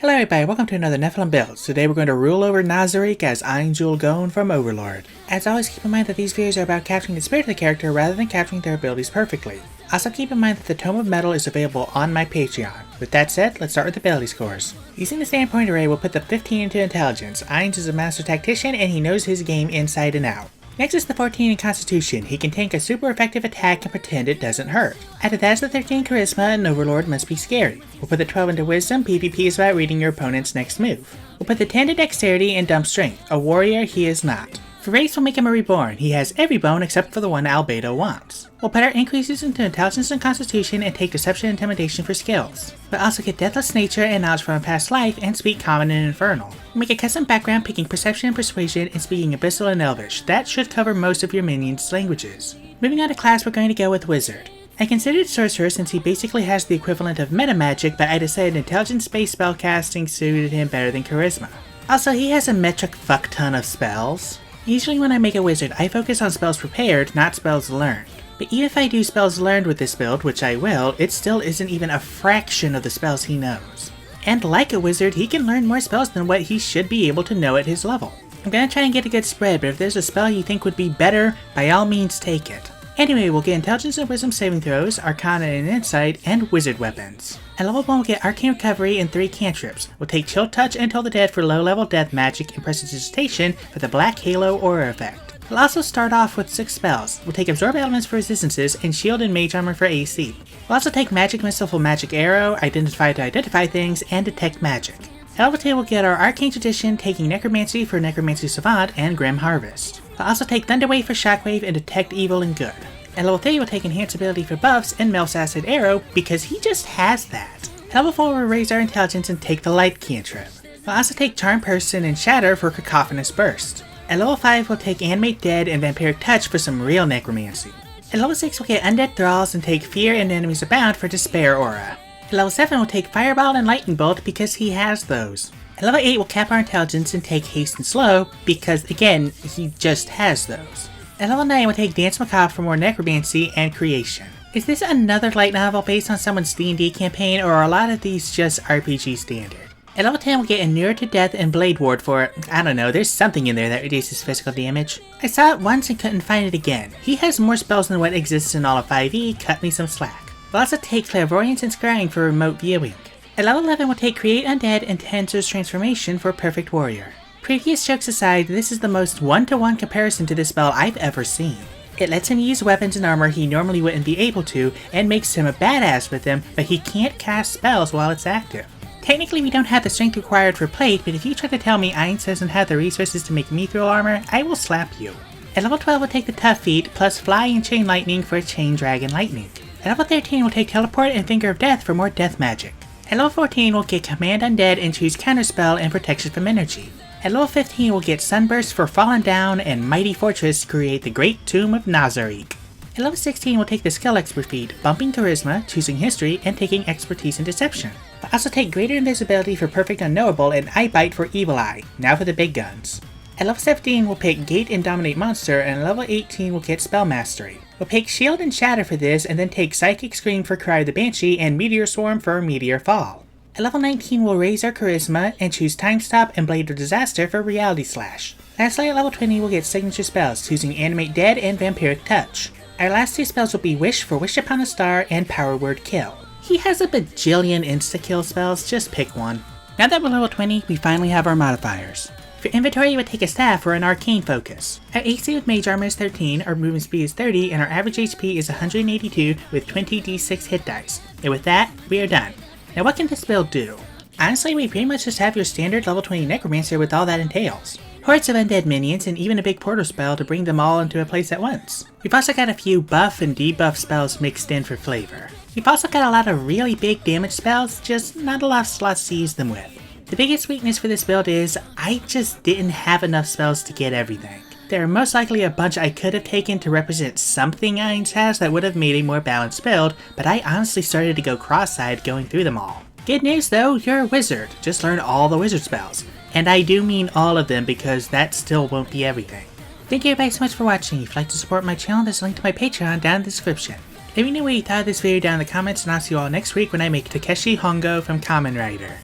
Hello everybody, welcome to another Nephilim build. Today we're going to rule over Nazarick as Ainz Ooal from Overlord. As always, keep in mind that these videos are about capturing the spirit of the character rather than capturing their abilities perfectly. Also keep in mind that the Tome of Metal is available on my Patreon. With that said, let's start with the ability scores. Using the standpoint array, we'll put the 15 into Intelligence. Ainz is a master tactician and he knows his game inside and out. Next is the 14 in Constitution. He can tank a super effective attack and pretend it doesn't hurt. After that is the 13 Charisma, and Overlord must be scary. We'll put the 12 into Wisdom. PvP is about reading your opponent's next move. We'll put the 10 to Dexterity and Dump Strength. A warrior, he is not. For race, we'll make him a Reborn. He has every bone except for the one Albedo wants. We'll put our increases into Intelligence and Constitution and take Deception and Intimidation for skills. We'll also get Deathless Nature and Knowledge from a past life and Speak Common and Infernal. We'll make a custom background picking Perception and Persuasion and speaking Abyssal and Elvish. That should cover most of your minions' languages. Moving on to class, we're going to go with Wizard. I considered Sorcerer since he basically has the equivalent of meta magic, but I decided Intelligence-based spellcasting suited him better than Charisma. Also, he has a metric fuck ton of spells. Usually when I make a wizard, I focus on spells prepared, not spells learned. But even if I do spells learned with this build, which I will, it still isn't even a fraction of the spells he knows. And like a wizard, he can learn more spells than what he should be able to know at his level. I'm gonna try and get a good spread, but if there's a spell you think would be better, by all means take it. Anyway, we'll get Intelligence and Wisdom saving throws, Arcana and Insight, and Wizard weapons. At level 1 we'll get Arcane Recovery and 3 cantrips. We'll take Chill Touch and Toll the Dead for low level death magic and Prestidigitation for the Black Halo aura effect. We'll also start off with 6 spells. We'll take Absorb Elements for resistances and Shield and Mage Armor for AC. We'll also take Magic Missile for Magic Arrow, Identify to identify things, and Detect Magic. At level 2 we'll get our Arcane Tradition, taking Necromancy for Necromancy Savant and Grim Harvest. We'll also take Thunderwave for Shockwave and Detect Evil and Good. At level 3 we'll take Enhanced Ability for buffs and Mel's Acid Arrow because he just has that. At level 4 we'll raise our Intelligence and take the Light cantrip. We'll also take Charm Person and Shatter for Cacophonous Burst. At level 5 we'll take Animate Dead and Vampiric Touch for some real necromancy. At level 6 we'll get Undead Thralls and take Fear and Enemies Abound for Despair aura. At level 7 we'll take Fireball and Lightning Bolt because he has those. At level 8 we'll cap our Intelligence and take Haste and Slow because again, he just has those. At level 9 we'll take Dance Macabre for more necromancy and creation. Is this another light novel based on someone's D&D campaign, or are a lot of these just RPG standard? At level 10 we'll get Inure to Death and Blade Ward for, I don't know, there's something in there that reduces physical damage. I saw it once and couldn't find it again. He has more spells than what exists in all of 5e, cut me some slack. We'll also take Clairvoyance and Scrying for remote viewing. At level 11 we'll take Create Undead and Tensor's Transformation for Perfect Warrior. Previous jokes aside, this is the most one-to-one comparison to this spell I've ever seen. It lets him use weapons and armor he normally wouldn't be able to, and makes him a badass with them, but he can't cast spells while it's active. Technically we don't have the strength required for plate, but if you try to tell me Ainz doesn't have the resources to make mithril armor, I will slap you. At level 12 we'll take the Tough Feet, plus Fly and Chain Lightning for Chain Dragon Lightning. At level 13 we'll take Teleport and Finger of Death for more death magic. At level 14 we'll get Command Undead and choose Counterspell and Protection from Energy. At level 15 we'll get Sunburst for Fallen Down and Mighty Fortress to create the Great Tomb of Nazarick. At level 16 we'll take the Skill Expert feat, bumping Charisma, choosing History, and taking Expertise and Deception. We'll also take Greater Invisibility for Perfect Unknowable and Eye Bite for Evil Eye, now for the big guns. At level 17 we'll pick Gate and Dominate Monster, and at level 18 we'll get Spell Mastery. We'll pick Shield and Shatter for this, and then take Psychic Scream for Cry of the Banshee and Meteor Swarm for Meteor Fall. At level 19 we'll raise our Charisma and choose Time Stop and Blade of Disaster for Reality Slash. Lastly at level 20 we'll get Signature Spells, choosing Animate Dead and Vampiric Touch. Our last 2 spells will be Wish for Wish Upon a Star and Power Word Kill. He has a bajillion insta-kill spells, just pick one. Now that we're level 20, we finally have our modifiers. For inventory, you would take a staff for an arcane focus. Our AC with Mage Armor is 13, our movement speed is 30, and our average HP is 182 with 20d6 hit dice. And with that, we are done. Now what can this build do? Honestly, we pretty much just have your standard level 20 Necromancer with all that entails. Hordes of undead minions and even a big portal spell to bring them all into a place at once. We've also got a few buff and debuff spells mixed in for flavor. We've also got a lot of really big damage spells, just not a lot of slots to use them with. The biggest weakness for this build is, I just didn't have enough spells to get everything. There are most likely a bunch I could have taken to represent something Ainz has that would have made a more balanced build, but I honestly started to go cross-eyed going through them all. Good news though, you're a wizard, just learn all the wizard spells. And I do mean all of them because that still won't be everything. Thank you everybody so much for watching. If you'd like to support my channel, there's a link to my Patreon down in the description. Let me know what you thought of this video down in the comments, and I'll see you all next week when I make Takeshi Hongo from Kamen Rider.